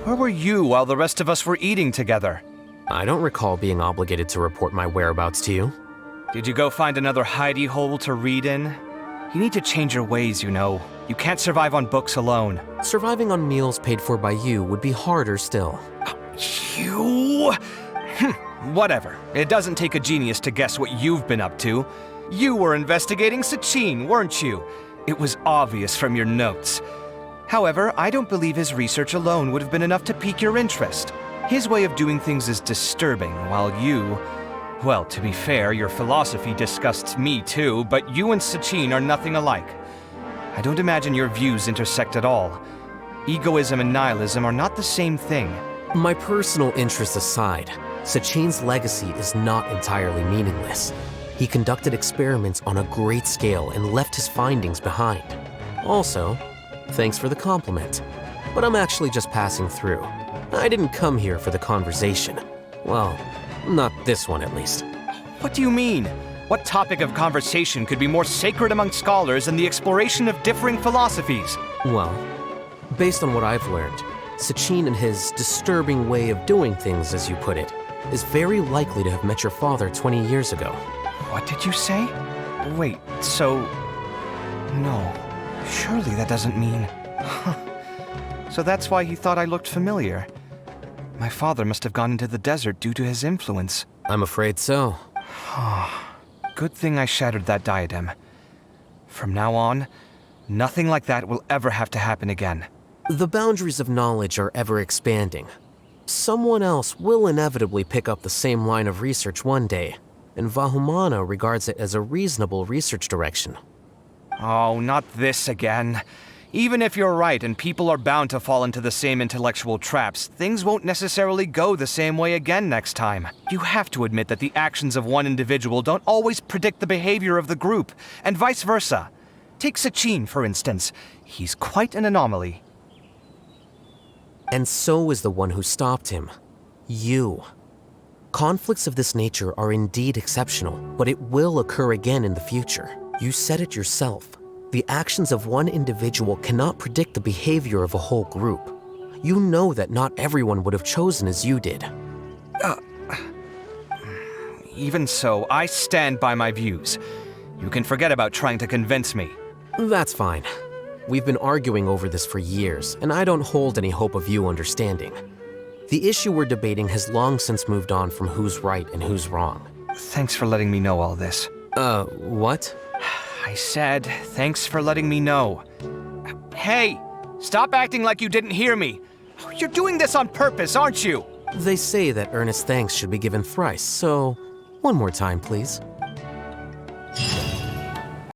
Where were you while the rest of us were eating together? I don't recall being obligated to report my whereabouts to you. Did you go find another hidey hole to read in? You need to change your ways, you know. You can't survive on books alone. Surviving on meals paid for by you would be harder still. You? Whatever. It doesn't take a genius to guess what you've been up to. You were investigating Sachin, weren't you? It was obvious from your notes. However, I don't believe his research alone would have been enough to pique your interest. His way of doing things is disturbing, while you... Well, to be fair, your philosophy disgusts me too, but you and Sachin are nothing alike. I don't imagine your views intersect at all. Egoism and nihilism are not the same thing. My personal interests aside, Sachin's legacy is not entirely meaningless. He conducted experiments on a great scale and left his findings behind. Also, thanks for the compliment, but I'm actually just passing through. I didn't come here for the conversation. Well, not this one at least. What do you mean? What topic of conversation could be more sacred among scholars than the exploration of differing philosophies? Well, based on what I've learned, Sachin and his disturbing way of doing things, as you put it, is very likely to have met your father 20 years ago. What did you say? Wait, so... No. Surely that doesn't mean... So that's why he thought I looked familiar. My father must have gone into the desert due to his influence. I'm afraid so. Good thing I shattered that diadem. From now on, nothing like that will ever have to happen again. The boundaries of knowledge are ever expanding. Someone else will inevitably pick up the same line of research one day, and Vahumana regards it as a reasonable research direction. Oh, not this again. Even if you're right and people are bound to fall into the same intellectual traps, things won't necessarily go the same way again next time. You have to admit that the actions of one individual don't always predict the behavior of the group, and vice versa. Take Sachin, for instance. He's quite an anomaly. And so is the one who stopped him. You. Conflicts of this nature are indeed exceptional, but it will occur again in the future. You said it yourself. The actions of one individual cannot predict the behavior of a whole group. You know that not everyone would have chosen as you did. Even so, I stand by my views. You can forget about trying to convince me. That's fine. We've been arguing over this for years, and I don't hold any hope of you understanding. The issue we're debating has long since moved on from who's right and who's wrong. Thanks for letting me know all this. What? I said, thanks for letting me know. Hey, stop acting like you didn't hear me. You're doing this on purpose, aren't you? They say that earnest thanks should be given thrice, so one more time, please.